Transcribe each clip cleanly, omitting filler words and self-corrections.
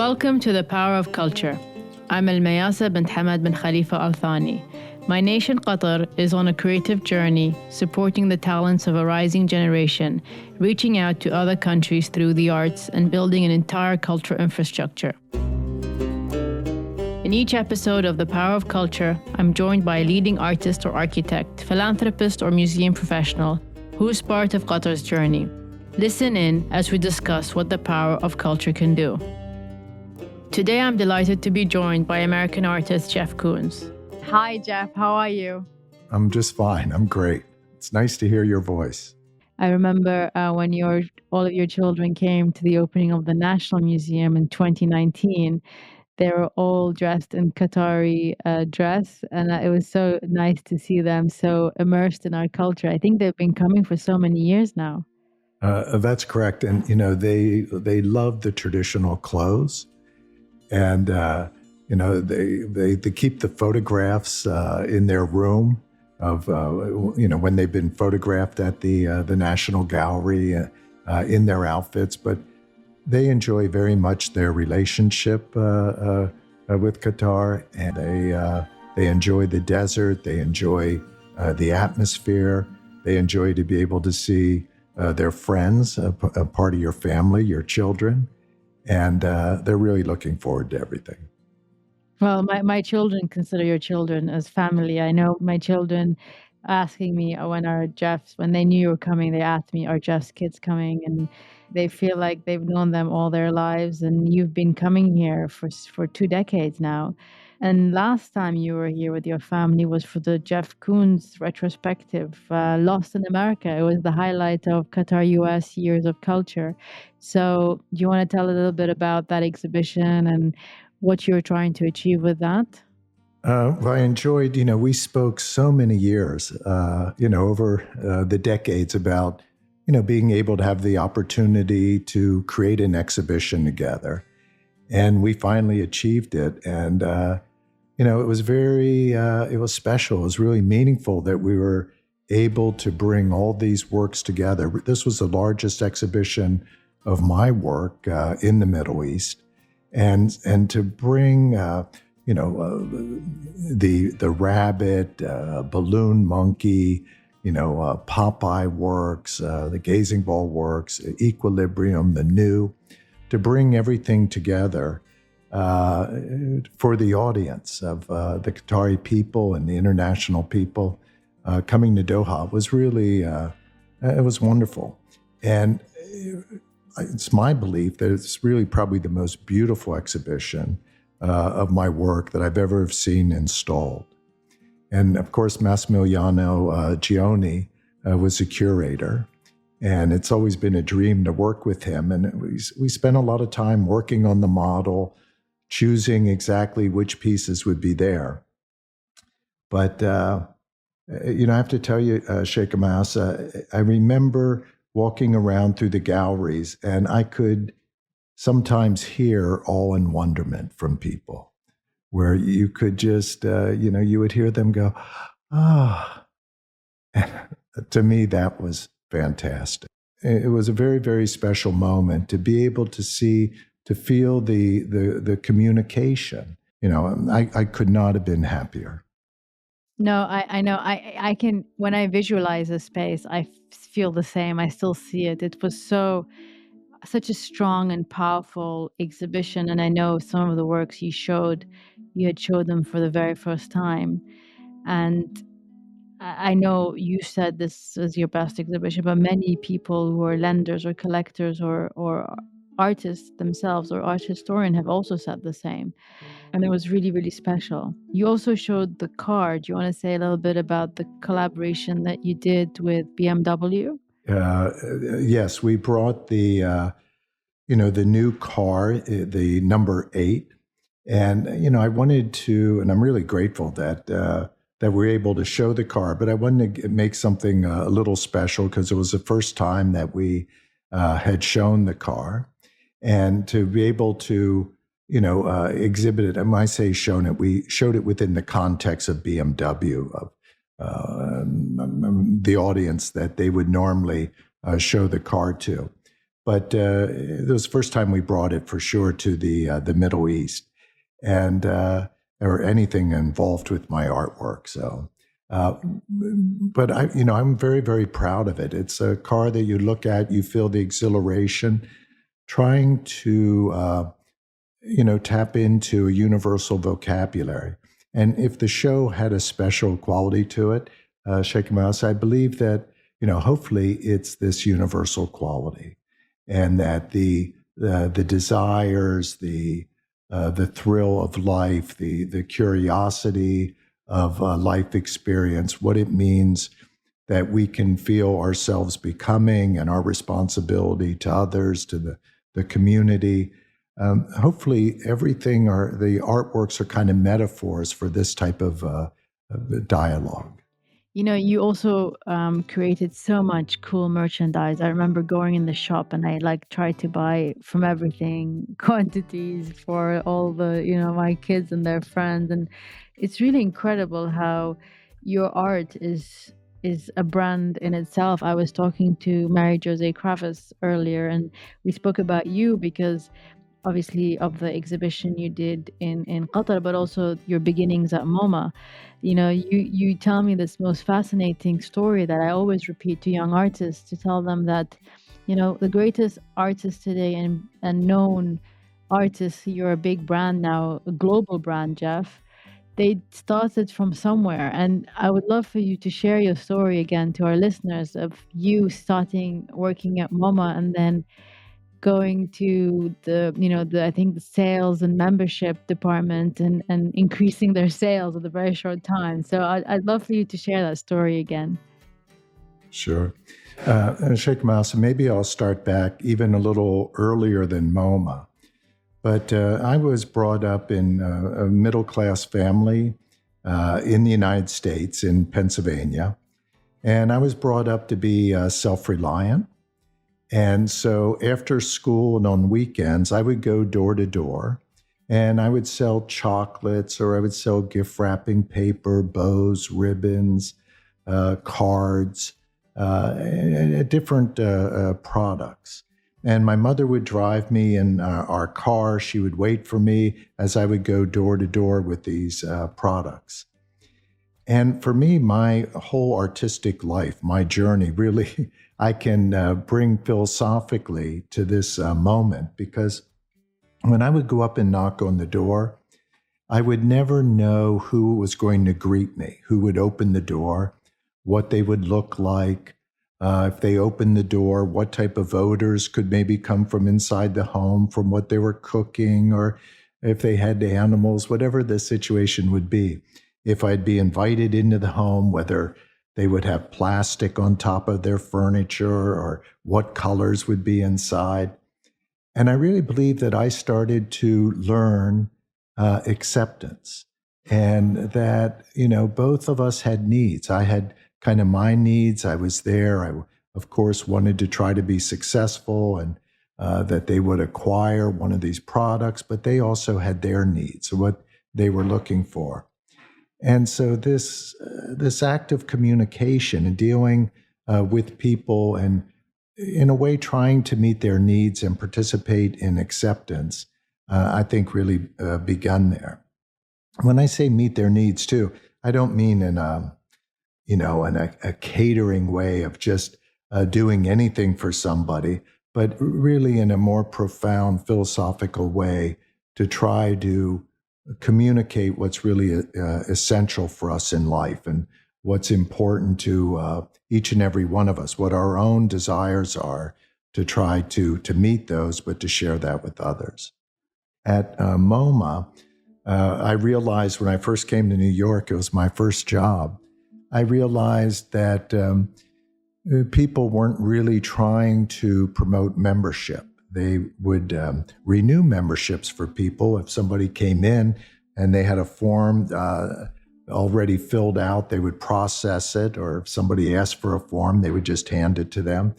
Welcome to The Power of Culture. I'm Mayassa bint Hamad bin Khalifa Al Thani. My nation, Qatar, is on a creative journey, supporting the talents of a rising generation, reaching out to other countries through the arts and building an entire cultural infrastructure. In each episode of The Power of Culture, I'm joined by a leading artist or architect, philanthropist or museum professional who is part of Qatar's journey. Listen in as we discuss what the power of culture can do. Today, I'm delighted to be joined by American artist Jeff Koons. Hi, Jeff. How are you? I'm just fine. I'm great. It's nice to hear your voice. I remember when all of your children came to the opening of the National Museum in 2019. They were all dressed in Qatari dress, and it was so nice to see them so immersed in our culture. I think they've been coming for so many years now. That's correct. And, they love the traditional clothes. And, they keep the photographs in their room of, when they've been photographed at the National Gallery in their outfits. But they enjoy very much their relationship with Qatar, and they enjoy the desert. They enjoy the atmosphere. They enjoy to be able to see their friends, a part of your family, your children. And they're really looking forward to everything. Well, my children consider your children as family. I know my children asking me when they knew you were coming, they asked me, are Jeff's kids coming? And they feel like they've known them all their lives. And you've been coming here for 2 decades now. And last time you were here with your family was for the Jeff Koons retrospective, Lost in America. It was the highlight of Qatar-US Years of Culture. So do you want to tell a little bit about that exhibition and what you were trying to achieve with that? Well, I enjoyed, we spoke so many years, over the decades about, being able to have the opportunity to create an exhibition together. And we finally achieved it. And, it was it was special. It was really meaningful that we were able to bring all these works together. This was the largest exhibition of my work in the Middle East. And to bring, the rabbit, balloon monkey, Popeye works, the gazing ball works, Equilibrium, the new, to bring everything together for the audience of the Qatari people and the international people coming to Doha was really, it was wonderful. And it's my belief that it's really probably the most beautiful exhibition of my work that I've ever seen installed. And of course, Massimiliano Gioni was the curator. And it's always been a dream to work with him. And we spent a lot of time working on the model, choosing exactly which pieces would be there. But, I have to tell you, Sheikha Mayassa, I remember walking around through the galleries, and I could sometimes hear awe and wonderment from people, where you could just, you would hear them go, ah. To me, that was fantastic. It was a very, very special moment to be able to feel the communication. I could not have been happier. No, I know. I can, when I visualize a space, I feel the same. I still see it. It was such a strong and powerful exhibition. And I know some of the works you had showed them for the very first time. And I know you said this is your best exhibition, but many people who are lenders or collectors or artists themselves or art historian have also said the same. And it was really, really special. You also showed the car. Do you want to say a little bit about the collaboration that you did with BMW? Yes, we brought the new car, the number 8. And, I wanted to, and I'm really grateful that we're able to show the car, but I wanted to make something a little special because it was the first time that we had shown the car. And to be able to, exhibit it, and when I say shown it, we showed it within the context of BMW, of the audience that they would normally show the car to. But it was the first time we brought it for sure to the Middle East, and or anything involved with my artwork. So, but I'm very, very proud of it. It's a car that you look at, you feel the exhilaration, trying to tap into a universal vocabulary. And if the show had a special quality to it, Sheikha Mayassa, I believe that hopefully it's this universal quality, and that the desires, the thrill of life, the curiosity of life experience, what it means that we can feel ourselves becoming, and our responsibility to others, to the community. Hopefully, everything or the artworks are kind of metaphors for this type of dialogue. You also created so much cool merchandise. I remember going in the shop and I tried to buy from everything, quantities for all the, my kids and their friends. And it's really incredible how your art is a brand in itself. I was talking to Mary Jose Kravis earlier, and we spoke about you because obviously of the exhibition you did in Qatar, but also your beginnings at MoMA. You tell me this most fascinating story that I always repeat to young artists, to tell them that, the greatest artists today and known artists, you're a big brand now, a global brand, Jeff. They started from somewhere. And I would love for you to share your story again to our listeners of you starting working at MoMA and then going to I think the sales and membership department and increasing their sales at a very short time. So I'd love for you to share that story again. Sure. Sheikh Mayassa, maybe I'll start back even a little earlier than MoMA. But I was brought up in a middle-class family in the United States, in Pennsylvania. And I was brought up to be self-reliant. And so after school and on weekends, I would go door to door and I would sell chocolates, or I would sell gift wrapping paper, bows, ribbons, cards, different products. And my mother would drive me in our car. She would wait for me as I would go door to door with these products. And for me, my whole artistic life, my journey, really, I can bring philosophically to this moment, because when I would go up and knock on the door, I would never know who was going to greet me, who would open the door, what they would look like. If they opened the door, what type of odors could maybe come from inside the home, from what they were cooking, or if they had animals, whatever the situation would be. If I'd be invited into the home, whether they would have plastic on top of their furniture or what colors would be inside. And I really believe that I started to learn acceptance, and that, both of us had needs. I had kind of my needs. I was there. I, of course, wanted to try to be successful, and that they would acquire one of these products, but they also had their needs, what they were looking for. And so this act of communication and dealing with people, and in a way trying to meet their needs and participate in acceptance, I think really begun there. When I say meet their needs too, I don't mean in a catering way of just doing anything for somebody, but really in a more profound philosophical way to try to communicate what's really essential for us in life, and what's important to each and every one of us, what our own desires are, to try to meet those, but to share that with others. At MoMA, I realized when I first came to New York, it was my first job, I realized that people weren't really trying to promote membership. They would renew memberships for people. If somebody came in and they had a form already filled out, they would process it, or if somebody asked for a form, they would just hand it to them.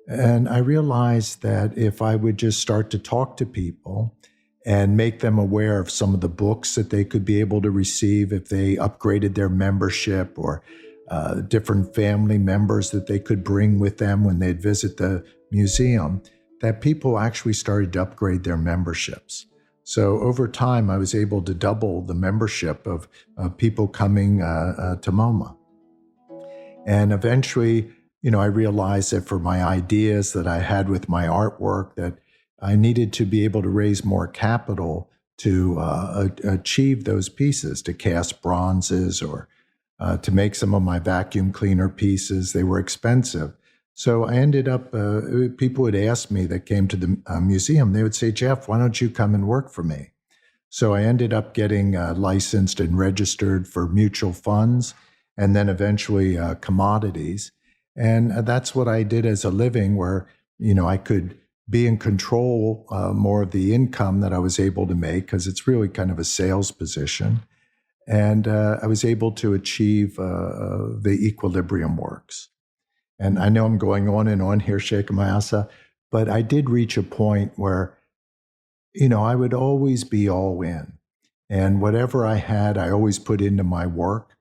And I realized that if I would just start to talk to people and make them aware of some of the books that they could be able to receive if they upgraded their membership, or different family members that they could bring with them when they'd visit the museum, that people actually started to upgrade their memberships. So over time, I was able to double the membership of people coming to MoMA. And eventually, I realized that for my ideas that I had with my artwork, that I needed to be able to raise more capital to achieve those pieces, to cast bronzes or to make some of my vacuum cleaner pieces. They were expensive. So I ended up, people would ask me that came to the museum, they would say, Jeff, why don't you come and work for me? So I ended up getting licensed and registered for mutual funds and then eventually commodities. And that's what I did as a living, where, I could be in control more of the income that I was able to make, because it's really kind of a sales position. And I was able to achieve the equilibrium works. And I know I'm going on and on here, Sheikha Mayassa, but I did reach a point where, I would always be all in. And whatever I had, I always put into my work.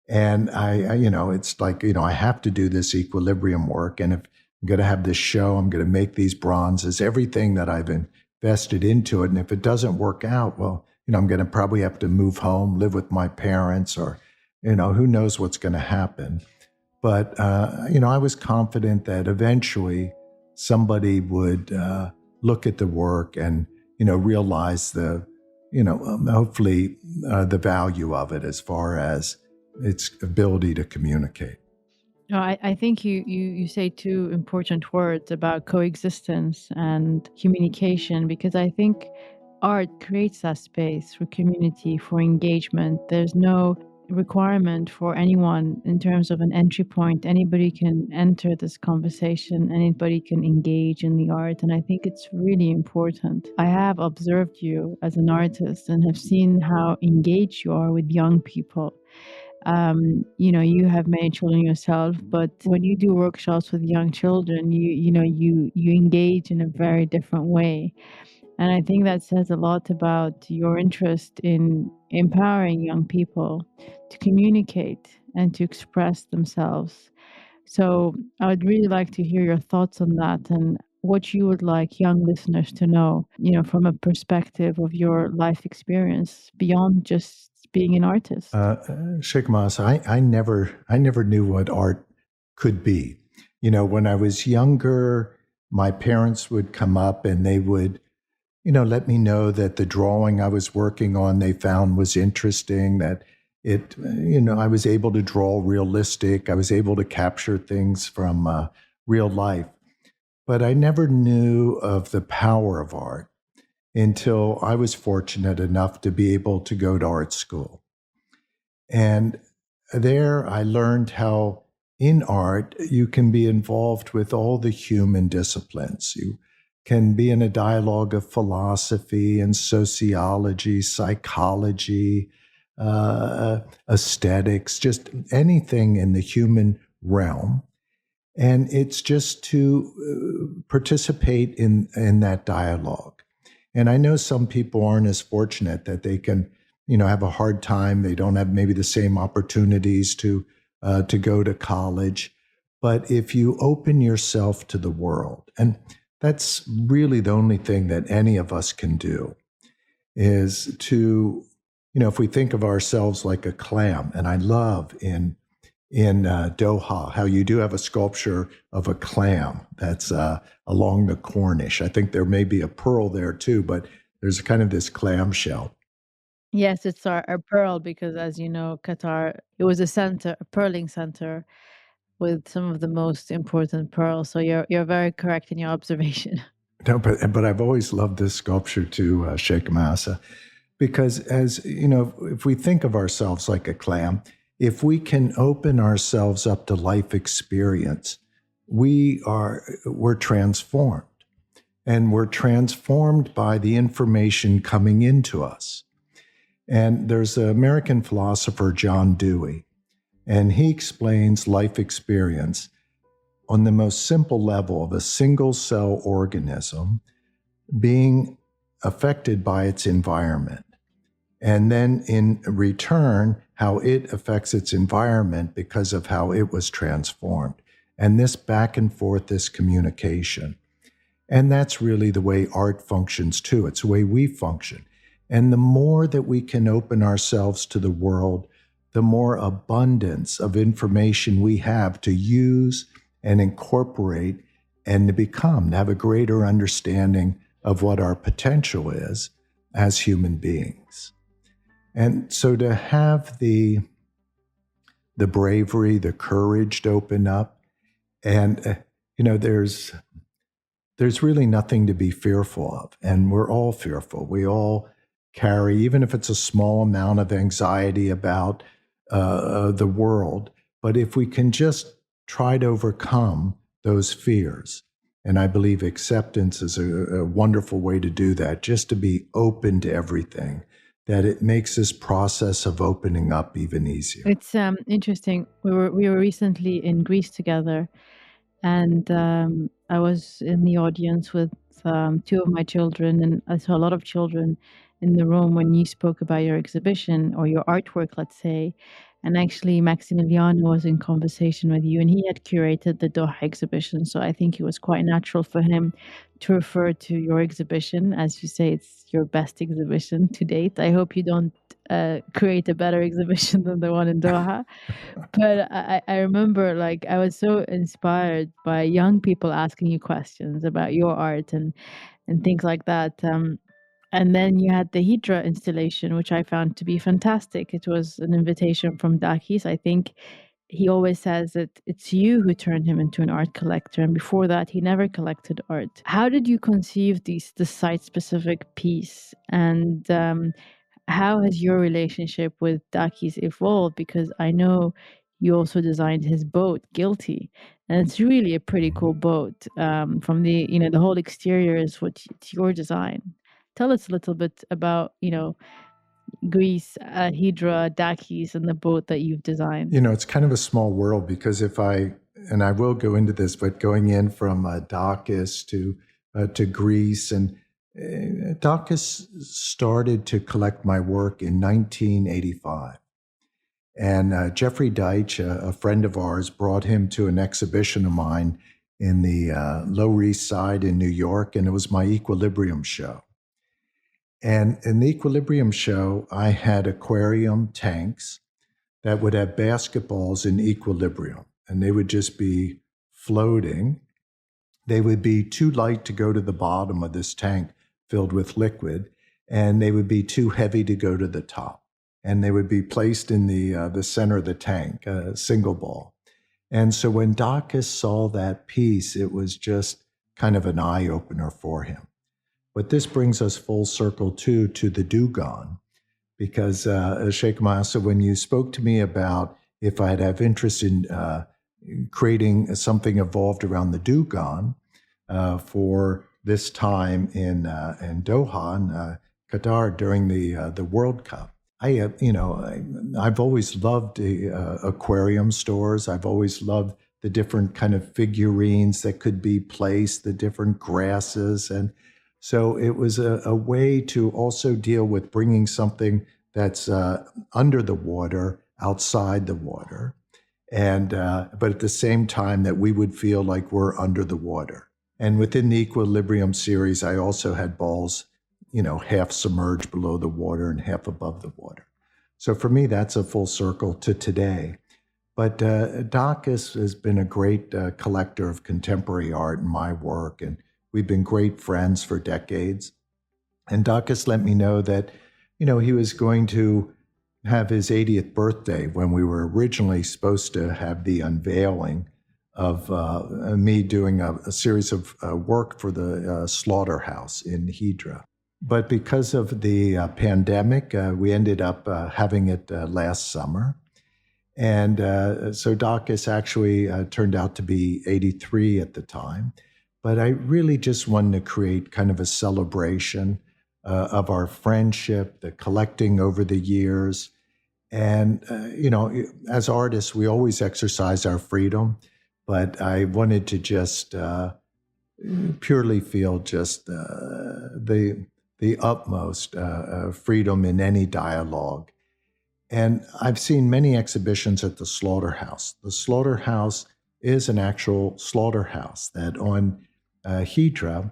And it's like, I have to do this equilibrium work. And if I'm going to have this show, I'm going to make these bronzes, everything that I've invested into it. And if it doesn't work out, well, I'm going to probably have to move home, live with my parents, or, who knows what's going to happen. But, I was confident that eventually somebody would look at the work and, realize the, hopefully the value of it as far as its ability to communicate. No, I think you say two important words about coexistence and communication, because I think art creates that space for community, for engagement. There's no requirement for anyone in terms of an entry point. Anybody can enter this conversation, anybody can engage in the art, and I think it's really important. I have observed you as an artist and have seen how engaged you are with young people. You have many children yourself, but when you do workshops with young children, you engage in a very different way. And I think that says a lot about your interest in empowering young people to communicate and to express themselves. So I would really like to hear your thoughts on that and what you would like young listeners to know, from a perspective of your life experience beyond just being an artist. Sheikh Mas, I never knew what art could be. When I was younger, my parents would come up and they would, let me know that the drawing I was working on they found was interesting, that it, I was able to draw realistic. I was able to capture things from real life. But I never knew of the power of art until I was fortunate enough to be able to go to art school. And there I learned how in art you can be involved with all the human disciplines. You can be in a dialogue of philosophy and sociology, psychology, aesthetics, just anything in the human realm. And it's just to participate in that dialogue. And I know some people aren't as fortunate that they can, have a hard time. They don't have maybe the same opportunities to go to college. But if you open yourself to the world, and that's really the only thing that any of us can do, is to, if we think of ourselves like a clam, and I love in Doha how you do have a sculpture of a clam that's along the Corniche. I think there may be a pearl there too, but there's kind of this clam shell. Yes, it's our pearl, because as you know, Qatar, it was a pearling center with some of the most important pearls. So you're very correct in your observation. No, but I've always loved this sculpture too, Sheikh Massa, because as if we think of ourselves like a clam, if we can open ourselves up to life experience, we're transformed, and we're transformed by the information coming into us. And there's an American philosopher, John Dewey, and he explains life experience on the most simple level of a single cell organism being affected by its environment. And then in return, how it affects its environment because of how it was transformed. And this back and forth, this communication. And that's really the way art functions too. It's the way we function. And the more that we can open ourselves to the world, the more abundance of information we have to use and incorporate and to become, to have a greater understanding of what our potential is as human beings. And so to have the bravery, the courage to open up, and there's really nothing to be fearful of. And we're all fearful. We all carry, even if it's a small amount of anxiety about the world. But if we can just try to overcome those fears, and I believe acceptance is a wonderful way to do that, just to be open to everything, that it makes this process of opening up even easier. It's interesting. We were recently in Greece together, and I was in the audience with two of my children, and I saw a lot of children in the room when you spoke about your exhibition or your artwork, let's say. And actually, Maximiliano was in conversation with you, and he had curated the Doha exhibition. So I think it was quite natural for him to refer to your exhibition. As you say, it's your best exhibition to date. I hope you don't create a better exhibition than the one in Doha. But I remember, like, I was so inspired by young people asking you questions about your art and things like that. And then you had the hedra installation, which I found to be fantastic. It was an invitation from Dakis. I think he always says that it's you who turned him into an art collector, and before that, he never collected art. How did you conceive this site-specific piece, and how has your relationship with Dakis evolved? Because I know you also designed his boat, Guilty, and it's really a pretty cool boat. From the whole exterior is it's your design. Tell us a little bit about, Greece, Hydra, Dakis, and the boat that you've designed. It's kind of a small world, because and I will go into this, but going in from Dakis to Greece, and Dakis started to collect my work in 1985. And Jeffrey Deitch, a friend of ours, brought him to an exhibition of mine in the Lower East Side in New York, and it was my Equilibrium show. And in the Equilibrium show, I had aquarium tanks that would have basketballs in equilibrium, and they would just be floating. They would be too light to go to the bottom of this tank filled with liquid, and they would be too heavy to go to the top. And they would be placed in the center of the tank, a single ball. And so when Dakis saw that piece, it was just kind of an eye-opener for him. But this brings us full circle too to the Dugong, because Sheikha Mayassa, when you spoke to me about if I'd have interest in creating something evolved around the Dugong for this time in Doha, in Qatar, during the World Cup. I've always loved aquarium stores. I've always loved the different kind of figurines that could be placed, the different grasses. And so it was a way to also deal with bringing something that's under the water, outside the water. And but at the same time that we would feel like we're under the water. And within the Equilibrium series, I also had balls, half submerged below the water and half above the water. So for me, that's a full circle to today. But Dakis has been a great collector of contemporary art in my work, and we've been great friends for decades. And Dakis let me know that, he was going to have his 80th birthday when we were originally supposed to have the unveiling of me doing a series of work for the slaughterhouse in Hydra. But because of the pandemic, we ended up having it last summer. And so Dakis actually turned out to be 83 at the time. But I really just wanted to create kind of a celebration of our friendship, the collecting over the years. And, as artists, we always exercise our freedom. But I wanted to just purely feel just the utmost freedom in any dialogue. And I've seen many exhibitions at the slaughterhouse. The slaughterhouse is an actual slaughterhouse that on hedra,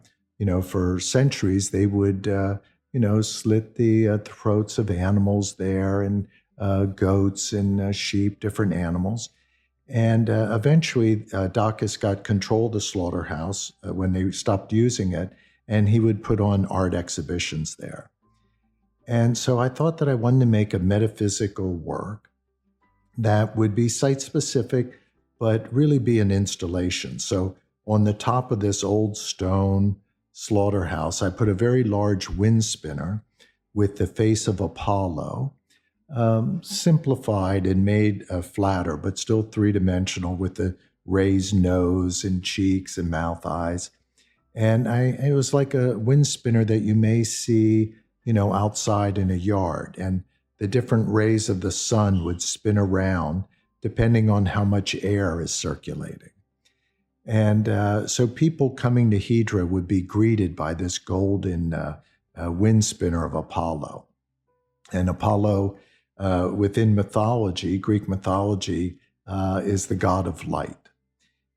for centuries they would, slit the throats of animals there, and goats and sheep, different animals. And eventually, Dakis got control of the slaughterhouse when they stopped using it, and he would put on art exhibitions there. And so I thought that I wanted to make a metaphysical work that would be site specific, but really be an installation. So on the top of this old stone slaughterhouse, I put a very large wind spinner with the face of Apollo, simplified and made flatter, but still three-dimensional, with the raised nose and cheeks and mouth, eyes. And it was like a wind spinner that you may see, outside in a yard. And the different rays of the sun would spin around depending on how much air is circulating. And so people coming to Hedra would be greeted by this golden wind spinner of Apollo. And Apollo, within mythology, Greek mythology, is the god of light.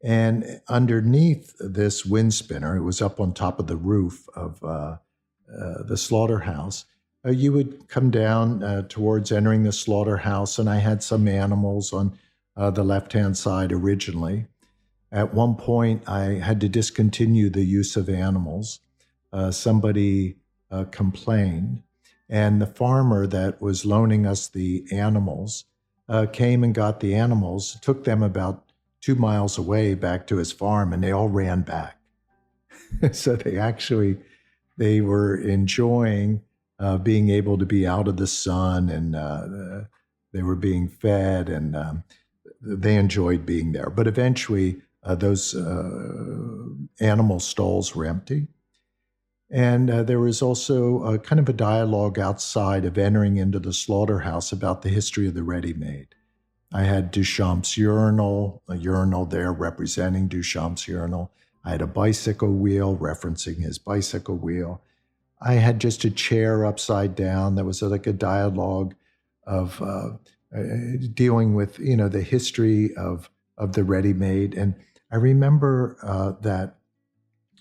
And underneath this wind spinner, it was up on top of the roof of the slaughterhouse. You would come down towards entering the slaughterhouse, and I had some animals on the left-hand side originally. At one point, I had to discontinue the use of animals. Somebody complained, and the farmer that was loaning us the animals came and got the animals, took them about 2 miles away back to his farm, and they all ran back. So they were enjoying being able to be out of the sun, and they were being fed, and they enjoyed being there. But eventually, those animal stalls were empty. And there was also kind of a dialogue outside of entering into the slaughterhouse about the history of the ready-made. I had Duchamp's urinal, a urinal there representing Duchamp's urinal. I had a bicycle wheel referencing his bicycle wheel. I had just a chair upside down. That was like a dialogue of dealing with, the history of the ready-made. And I remember that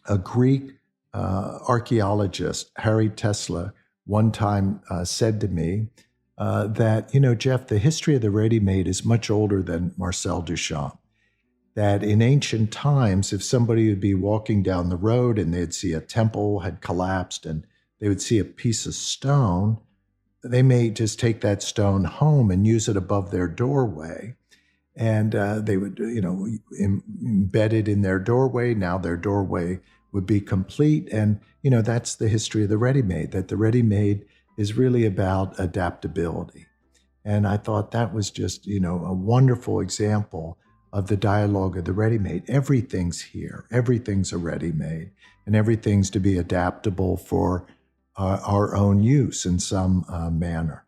a Greek archaeologist, Harry Tesla, one time said to me that, Jeff, the history of the ready-made is much older than Marcel Duchamp. That in ancient times, if somebody would be walking down the road and they'd see a temple had collapsed and they would see a piece of stone, they may just take that stone home and use it above their doorway. And they would, embed it in their doorway. Now their doorway would be complete. And, that's the history of the ready-made, that the ready-made is really about adaptability. And I thought that was just, a wonderful example of the dialogue of the ready-made. Everything's here. Everything's a ready-made. And everything's to be adaptable for our own use in some manner.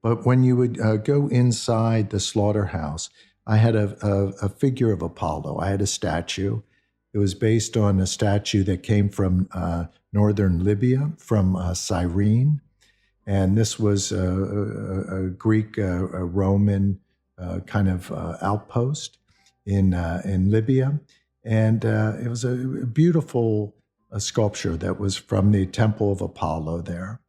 But when you would go inside the slaughterhouse, I had a figure of Apollo. I had a statue. It was based on a statue that came from northern Libya, from Cyrene. And this was a Greek, a Roman kind of outpost in Libya. And it was a beautiful sculpture that was from the Temple of Apollo there.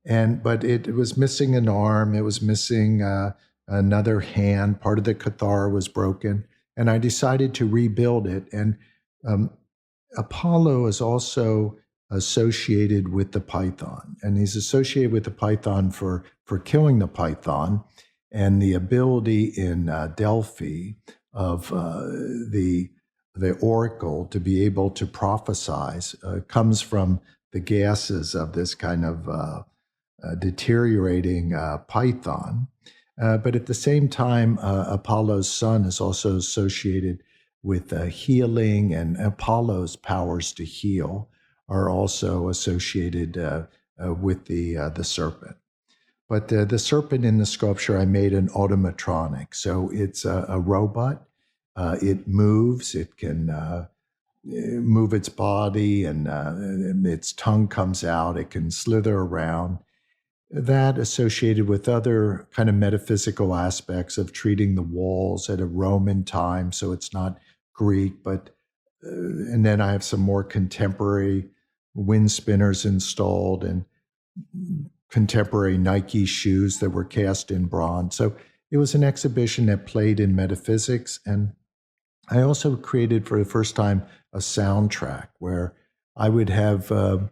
But it was missing an arm. It was missing another hand. Part of the Qatar was broken. And I decided to rebuild it. And Apollo is also associated with the python. And he's associated with the python for killing the python, and the ability in Delphi of the oracle to be able to prophesize comes from the gases of this kind of deteriorating python. But at the same time, Apollo's son is also associated with healing, and Apollo's powers to heal are also associated with the serpent. But the serpent in the sculpture, I made an automatronic. So it's a robot. It moves. It can move its body, and its tongue comes out. It can slither around. That associated with other kind of metaphysical aspects of treating the walls at a Roman time. So it's not Greek, but and then I have some more contemporary wind spinners installed and contemporary Nike shoes that were cast in bronze. So it was an exhibition that played in metaphysics. And I also created for the first time a soundtrack where I would have a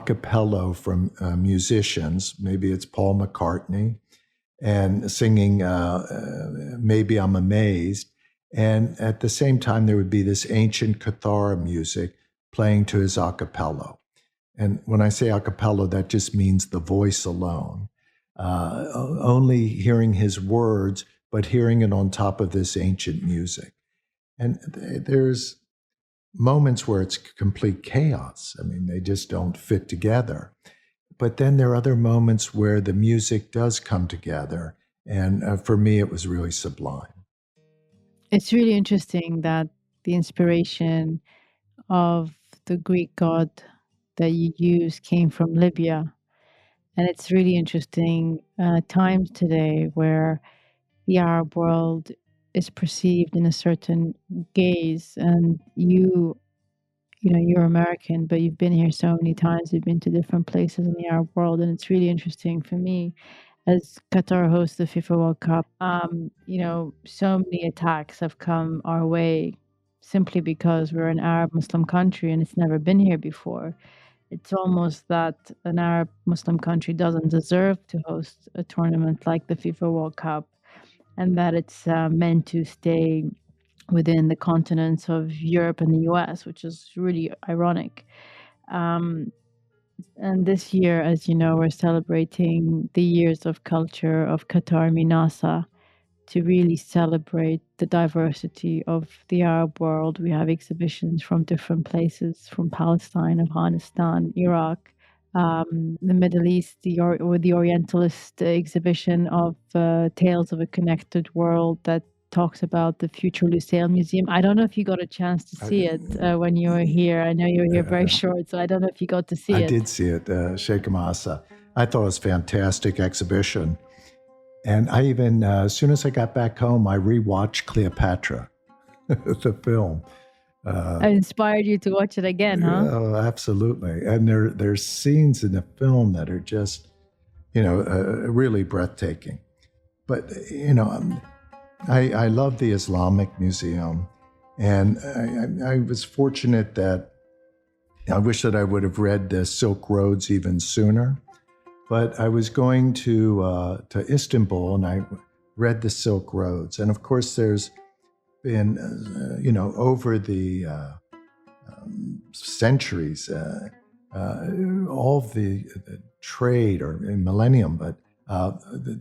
cappella from musicians. Maybe it's Paul McCartney and singing Maybe I'm Amazed. And at the same time, there would be this ancient Qatar music playing to his a cappella. And when I say a cappella, that just means the voice alone. Only hearing his words, but hearing it on top of this ancient music. And there's moments where it's complete chaos. I mean, they just don't fit together. But then there are other moments where the music does come together. And for me, it was really sublime. It's really interesting that the inspiration of the Greek god that you use came from Libya. And it's really interesting times today where the Arab world is perceived in a certain gaze, and you're American, but you've been here so many times, you've been to different places in the Arab world, and it's really interesting for me as Qatar hosts the FIFA World Cup. So many attacks have come our way simply because we're an Arab Muslim country and it's never been here before. It's almost that an Arab Muslim country doesn't deserve to host a tournament like the FIFA World Cup, and that it's meant to stay within the continents of Europe and the US, which is really ironic. And this year, as you know, we're celebrating the years of culture of Qatar Mayassa to really celebrate the diversity of the Arab world. We have exhibitions from different places, from Palestine, Afghanistan, Iraq, the Middle East, with the Orientalist exhibition of Tales of a Connected World that talks about the future Lucille Museum. I don't know if you got a chance to see it when you were here. I know you were here very short, so I don't know if you got to see it. I did see it, Sheikha Massa. I thought it was a fantastic exhibition. And I even, as soon as I got back home, I rewatched Cleopatra, the film. It inspired you to watch it again, huh? Oh, absolutely. And there's scenes in the film that are just, really breathtaking. But, I love the Islamic Museum. And I was fortunate that I wish that I would have read the Silk Roads even sooner. But I was going to Istanbul and I read the Silk Roads. And of course, there's been, over the centuries, all of the trade or millennium, but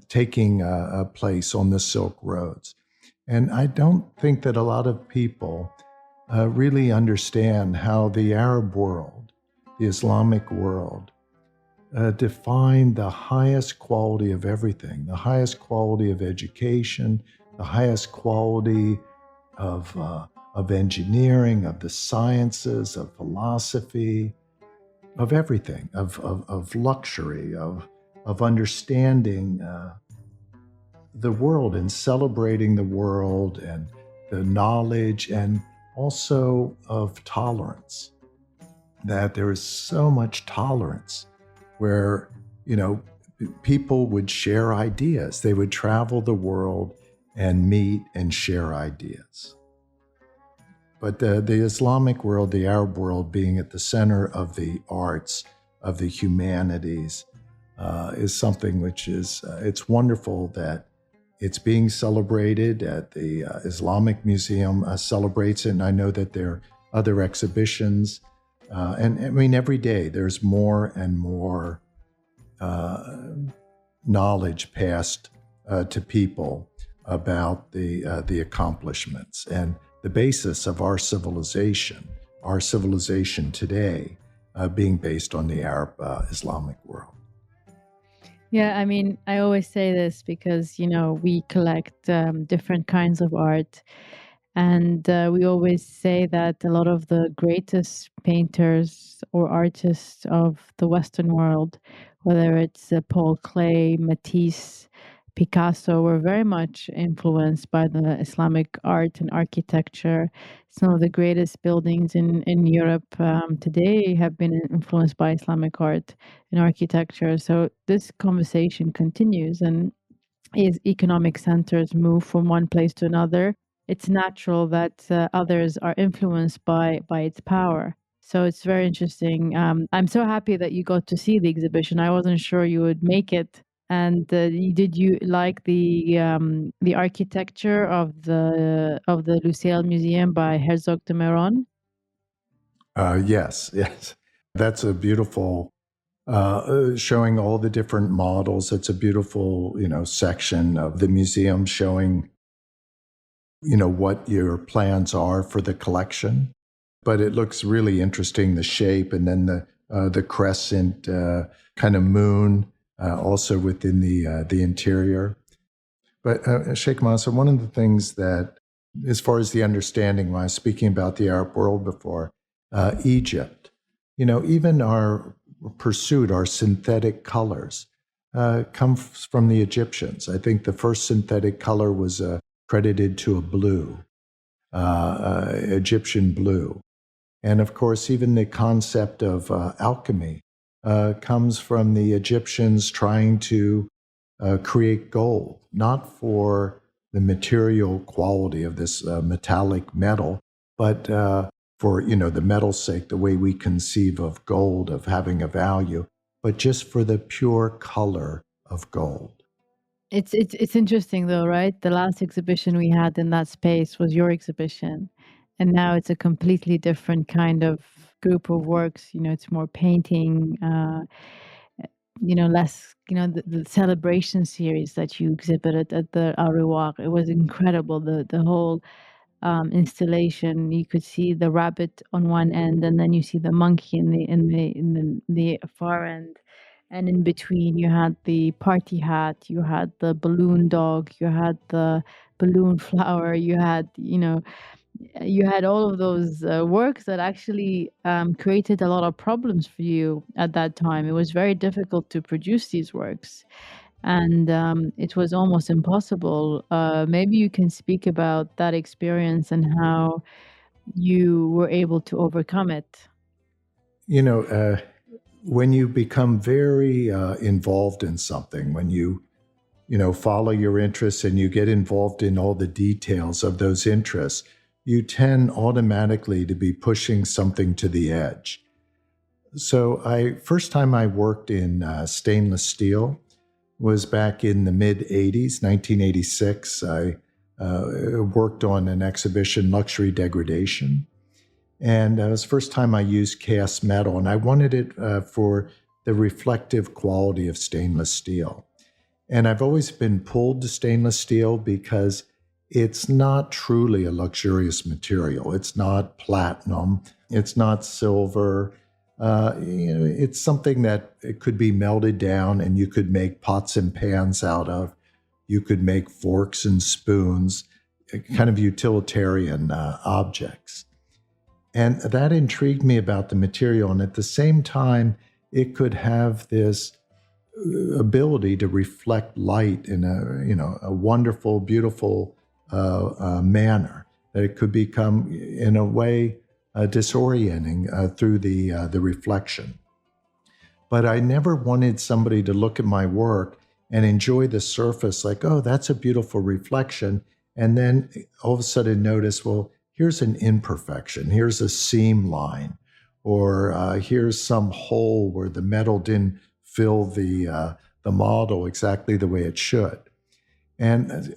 taking place on the Silk Roads. And I don't think that a lot of people really understand how the Arab world, the Islamic world, define the highest quality of everything, the highest quality of education, the highest quality of engineering, of the sciences, of philosophy, of everything, of luxury, of understanding the world and celebrating the world and the knowledge, and also of tolerance, that there is so much tolerance where, people would share ideas. They would travel the world and meet and share ideas. But the Islamic world, the Arab world, being at the center of the arts, of the humanities, is something which is, it's wonderful that it's being celebrated at the Islamic Museum celebrates it. And I know that there are other exhibitions. And I mean, every day there's more and more knowledge passed to people about the accomplishments and the basis of our civilization today being based on the Arab Islamic world. Yeah, I mean, I always say this because, we collect different kinds of art. And we always say that a lot of the greatest painters or artists of the Western world, whether it's Paul Klee, Matisse, Picasso were very much influenced by the Islamic art and architecture. Some of the greatest buildings in Europe today have been influenced by Islamic art and architecture. So this conversation continues, and as economic centers move from one place to another, it's natural that others are influenced by its power. So it's very interesting. I'm so happy that you got to see the exhibition. I wasn't sure you would make it. And did you like the architecture of the Lucille Museum by Herzog de Meuron? Yes, yes. That's a beautiful showing all the different models. It's a beautiful, section of the museum showing, what your plans are for the collection. But it looks really interesting, the shape, and then the crescent kind of moon also within the interior. But Sheikh Masa, one of the things that, as far as the understanding, when I was speaking about the Arab world before, Egypt, even our pursuit, our synthetic colors, come from the Egyptians. I think the first synthetic color was credited to a blue, Egyptian blue. And of course, even the concept of alchemy comes from the Egyptians trying to create gold, not for the material quality of this metallic metal, but for the metal's sake, the way we conceive of gold, of having a value, but just for the pure color of gold. It's interesting though, right? The last exhibition we had in that space was your exhibition, and now it's a completely different kind of group of works. It's more painting, less, the celebration series that you exhibited at the Riwaq. It was incredible. The whole installation. You could see the rabbit on one end, and then you see the monkey in the far end. And in between, you had the party hat, you had the balloon dog, you had the balloon flower, you had all of those works that actually created a lot of problems for you at that time. It was very difficult to produce these works, and it was almost impossible. Maybe you can speak about that experience and how you were able to overcome it. When you become very involved in something, when you follow your interests and you get involved in all the details of those interests, you tend automatically to be pushing something to the edge. So first time I worked in stainless steel was back in the mid 80s, 1986. I worked on an exhibition, Luxury Degradation. And it was the first time I used cast metal, and I wanted it for the reflective quality of stainless steel. And I've always been pulled to stainless steel because it's not truly a luxurious material. It's not platinum. It's not silver. It's something that it could be melted down and you could make pots and pans out of. You could make forks and spoons, kind of utilitarian objects. And that intrigued me about the material. And at the same time, it could have this ability to reflect light in a wonderful, beautiful manner. That it could become, in a way, disorienting through the reflection. But I never wanted somebody to look at my work and enjoy the surface, like, oh, that's a beautiful reflection, and then all of a sudden notice, well, here's an imperfection, here's a seam line, or here's some hole where the metal didn't fill the model exactly the way it should. And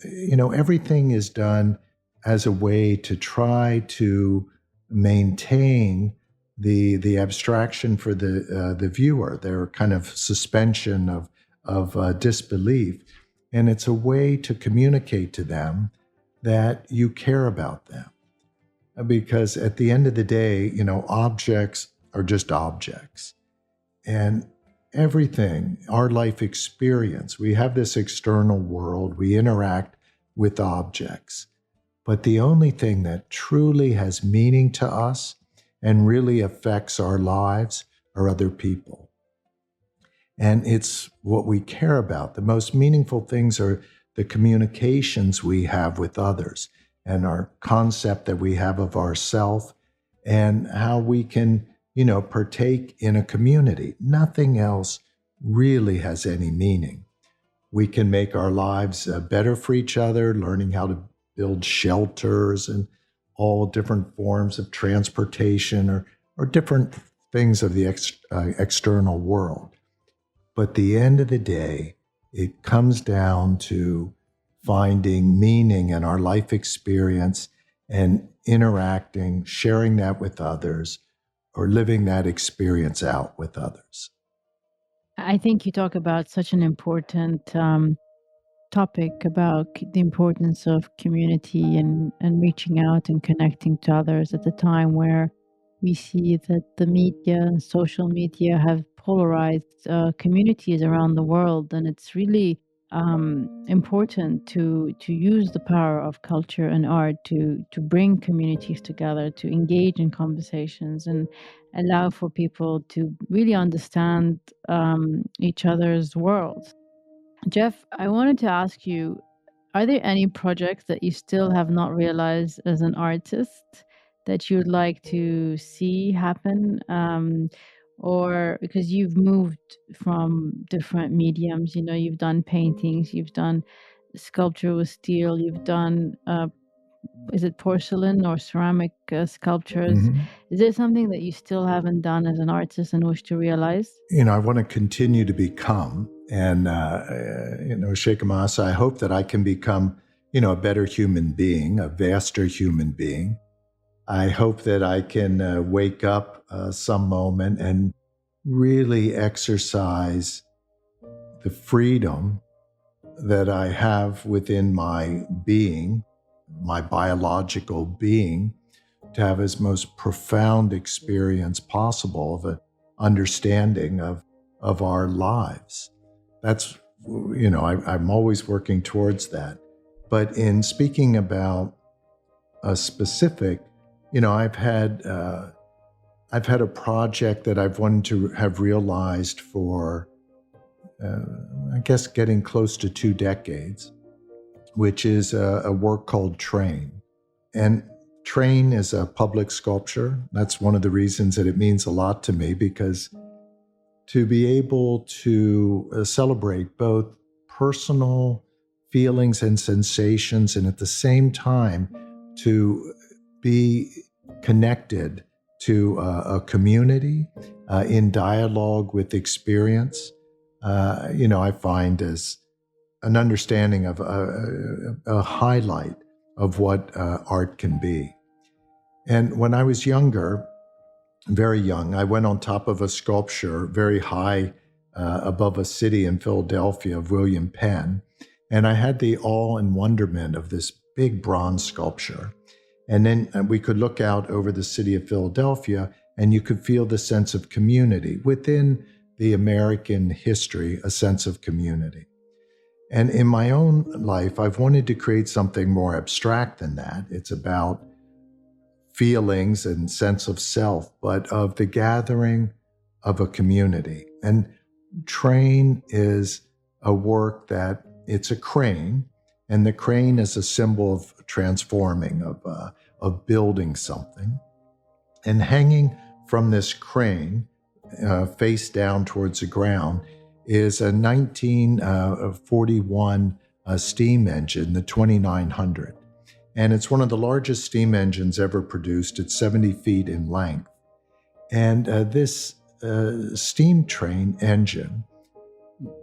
everything is done as a way to try to maintain the abstraction for the viewer, their kind of suspension of disbelief. And it's a way to communicate to them that you care about them. Because at the end of the day, objects are just objects. And everything, our life experience, we have this external world, we interact with objects. But the only thing that truly has meaning to us and really affects our lives are other people. And it's what we care about. The most meaningful things are the communications we have with others and our concept that we have of ourself and how we can, partake in a community. Nothing else really has any meaning. We can make our lives better for each other, learning how to build shelters and all different forms of transportation or different things of the external world. But at the end of the day, it comes down to finding meaning in our life experience and interacting, sharing that with others, or living that experience out with others. I think you talk about such an important topic about the importance of community and reaching out and connecting to others at a time where we see that the media and social media have polarized communities around the world, and it's really important to use the power of culture and art to bring communities together, to engage in conversations and allow for people to really understand each other's worlds. Jeff, I wanted to ask you, are there any projects that you still have not realized as an artist that you'd like to see happen? Or because you've moved from different mediums, you've done paintings, you've done sculpture with steel, you've done, is it porcelain or ceramic sculptures? Mhm. Is there something that you still haven't done as an artist and wish to realize? I want to continue to become. And, Sheikha Massa, I hope that I can become, a better human being, a vaster human being. I hope that I can wake up some moment and really exercise the freedom that I have within my being, my biological being, to have as most profound experience possible of an understanding of our lives. That's, I'm always working towards that. But in speaking about a specific, I've had a project that I've wanted to have realized for, I guess, getting close to 2 decades, which is a work called Train. And Train is a public sculpture. That's one of the reasons that it means a lot to me, because to be able to celebrate both personal feelings and sensations, and at the same time to be connected to a community in dialogue with experience, I find as an understanding of a highlight of what art can be. And when I was younger, very young, I went on top of a sculpture very high above a city in Philadelphia of William Penn. And I had the awe and wonderment of this big bronze sculpture. And then we could look out over the city of Philadelphia, and you could feel the sense of community within the American history, a sense of community. And in my own life, I've wanted to create something more abstract than that. It's about feelings and sense of self, but of the gathering of a community. And Train is a work that it's a crane, and the crane is a symbol of transforming, of building something. And hanging from this crane, face down towards the ground, is a 1941 steam engine, the 2900. And it's one of the largest steam engines ever produced. It's 70 feet in length. And this steam train engine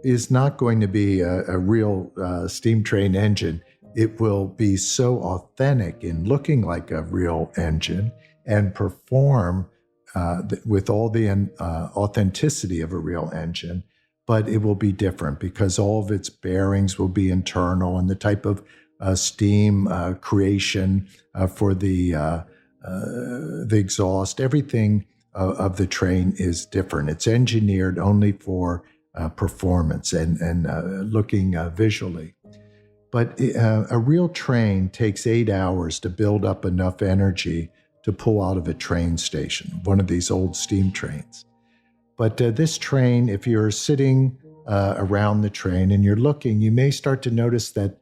is not going to be a real steam train engine. It will be so authentic in looking like a real engine and perform with all the authenticity of a real engine, but it will be different because all of its bearings will be internal, and the type of steam creation for the exhaust, everything of the train is different. It's engineered only for performance and looking visually. But a real train takes 8 hours to build up enough energy to pull out of a train station, one of these old steam trains. But this train, if you're sitting around the train and you're looking, you may start to notice that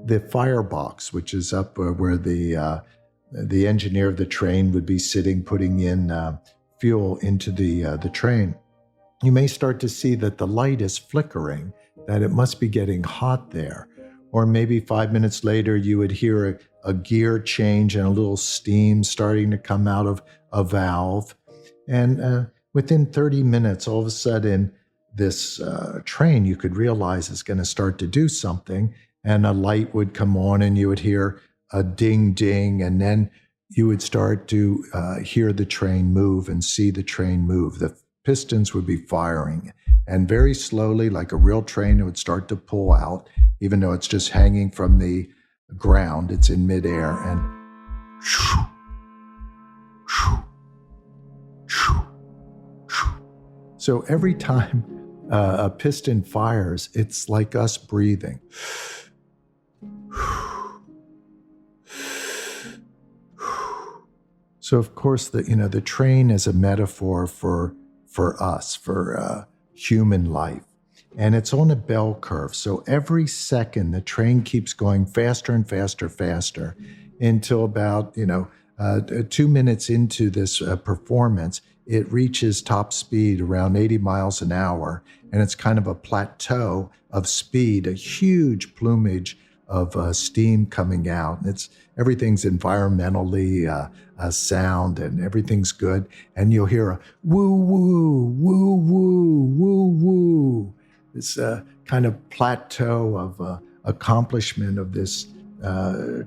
the firebox, which is up where the engineer of the train would be sitting, putting in fuel into the train, you may start to see that the light is flickering, that it must be getting hot there. Or maybe 5 minutes later, you would hear a gear change and a little steam starting to come out of a valve. And within 30 minutes, all of a sudden, this train you could realize is going to start to do something, and a light would come on and you would hear a ding ding, and then you would start to hear the train move and see the train move. The pistons would be firing, and very slowly, like a real train, it would start to pull out, even though it's just hanging from the ground. It's in midair, and so every time a piston fires, it's like us breathing. So of course, the train is a metaphor for us, for human life. And it's on a bell curve. So every second, the train keeps going faster and faster, faster, until about, 2 minutes into this performance, it reaches top speed around 80 miles an hour. And it's kind of a plateau of speed, a huge plumage of steam coming out. Everything's environmentally sound, and everything's good. And you'll hear a woo, woo, woo, woo, woo, woo. This kind of plateau of accomplishment of this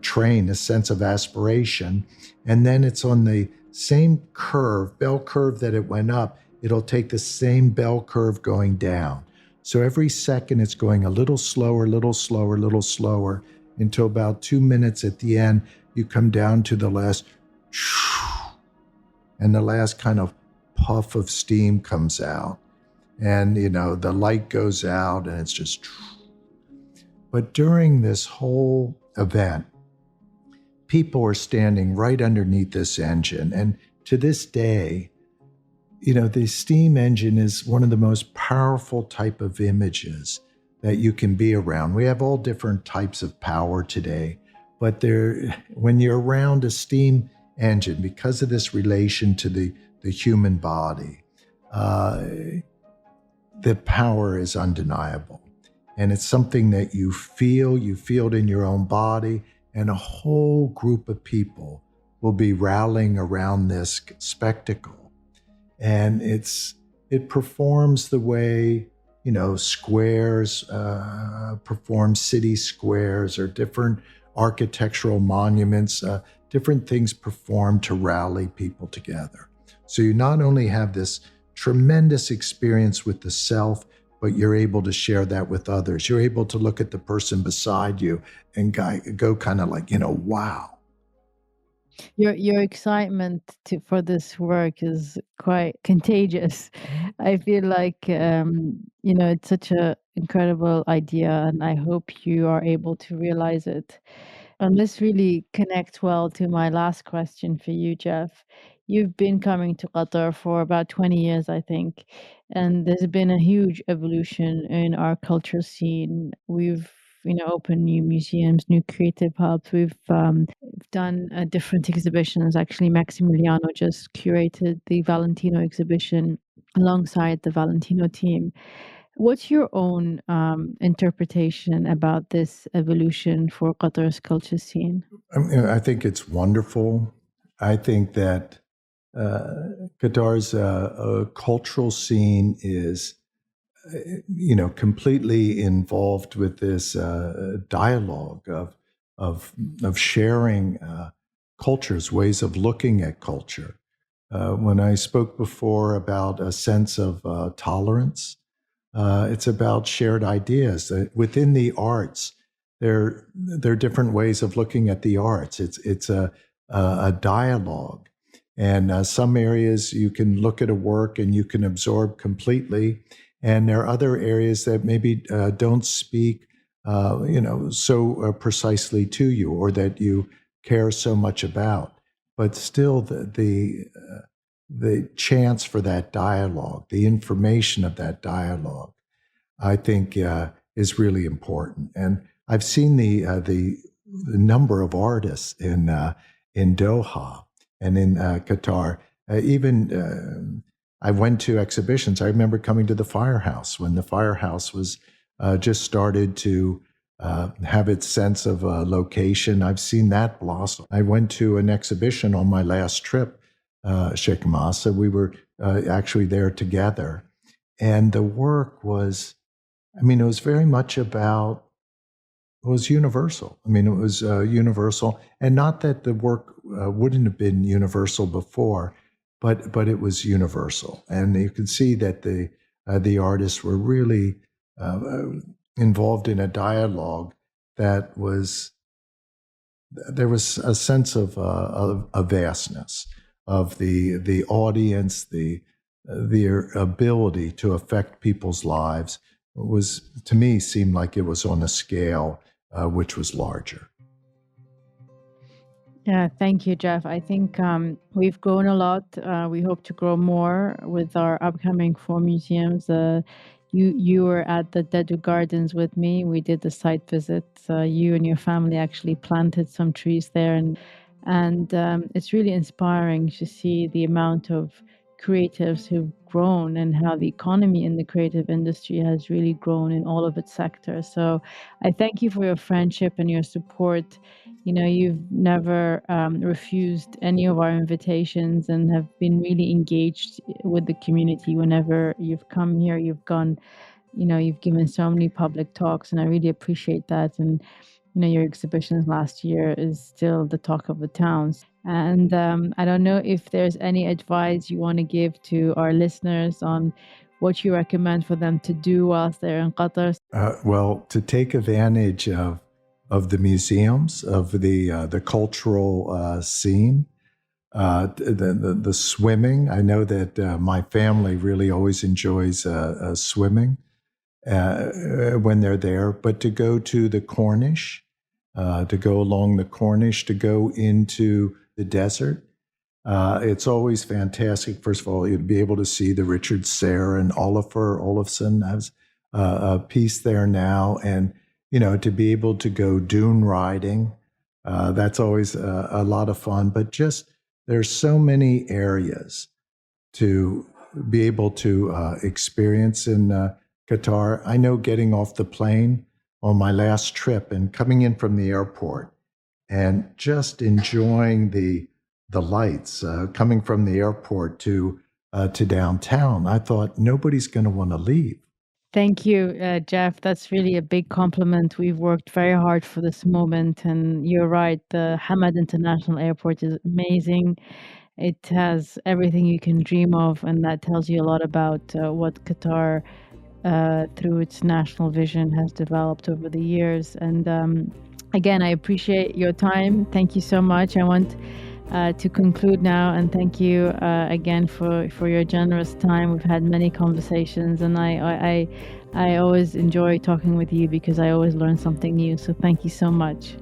train, a sense of aspiration. And then it's on the same curve, bell curve that it went up, it'll take the same bell curve going down. So every second it's going a little slower, little slower, little slower, until about 2 minutes at the end, you come down to the last, and the last kind of puff of steam comes out. And, the light goes out, and it's just. But during this whole event, people are standing right underneath this engine. And to this day, the steam engine is one of the most powerful type of images that you can be around. We have all different types of power today, but when you're around a steam engine, because of this relation to the human body, the power is undeniable. And it's something that you feel it in your own body, and a whole group of people will be rallying around this spectacle. And it performs the way, squares perform, city squares or different architectural monuments, different things perform to rally people together. So you not only have this tremendous experience with the self, but you're able to share that with others. You're able to look at the person beside you and go kind of like, wow. Your excitement for this work is quite contagious. I feel like it's such an incredible idea, and I hope you are able to realize it. And this really connects well to my last question for you, Jeff. You've been coming to Qatar for about 20 years, I think, and there's been a huge evolution in our culture scene. We've opened new museums, new creative hubs. We've done different exhibitions. Actually, Maximiliano just curated the Valentino exhibition alongside the Valentino team. What's your own interpretation about this evolution for Qatar's culture scene? I think it's wonderful. I think that Qatar's cultural scene is, completely involved with this dialogue of sharing cultures, ways of looking at culture. When I spoke before about a sense of tolerance, it's about shared ideas. Within the arts, there are different ways of looking at the arts. It's a dialogue. And some areas you can look at a work and you can absorb completely. And there are other areas that maybe don't speak, so precisely to you, or that you care so much about. But still, the the chance for that dialogue, the information of that dialogue, I think is really important. And I've seen the number of artists in Doha and in Qatar. Even I went to exhibitions. I remember coming to the Firehouse when the Firehouse was just started to have its sense of location. I've seen that blossom. I went to an exhibition on my last trip, Sheikha Massa. We were actually there together. And the work was, I mean, it was very much about, it was universal. I mean, it was universal. And not that the work wouldn't have been universal before, but it was universal. And you could see that the artists were really involved in a dialogue that was, there was a sense of a vastness of the audience, their ability to affect people's lives was, to me, seemed like it was on a scale which was larger. Yeah, thank you, Jeff. I think we've grown a lot. We hope to grow more with our upcoming 4 museums. You were at the Dedu Gardens with me. We did the site visit. You and your family actually planted some trees there, and it's really inspiring to see the amount of creatives who've grown and how the economy in the creative industry has really grown in all of its sectors. So I thank you for your friendship and your support. You know, you've never refused any of our invitations and have been really engaged with the community whenever you've come here. You've gone, you know, you've given so many public talks, and I really appreciate that. And you know, your exhibitions last year is still the talk of the towns. And I don't know if there's any advice you want to give to our listeners on what you recommend for them to do whilst they're in Qatar. Well, to take advantage of the museums, of the cultural scene, the swimming. I know that my family really always enjoys swimming when they're there, but to go to the Corniche, to go along the Corniche, to go into the desert. It's always fantastic. First of all, you'd be able to see the Richard Serre and Olafur Olafsson has a piece there now. And, you know, to be able to go dune riding, that's always a lot of fun. But just there's so many areas to be able to experience in Qatar. I know getting off the plane on my last trip and coming in from the airport and just enjoying the lights coming from the airport to downtown, I thought nobody's going to want to leave. Thank you, Jeff. That's really a big compliment. We've worked very hard for this moment, and you're right. The Hamad International Airport is amazing. It has everything you can dream of, and that tells you a lot about what Qatar, through its national vision, has developed over the years. And again, I appreciate your time. Thank you so much. I want to conclude now, and thank you again for your generous time. We've had many conversations, and I always enjoy talking with you because I always learn something new. So thank you so much.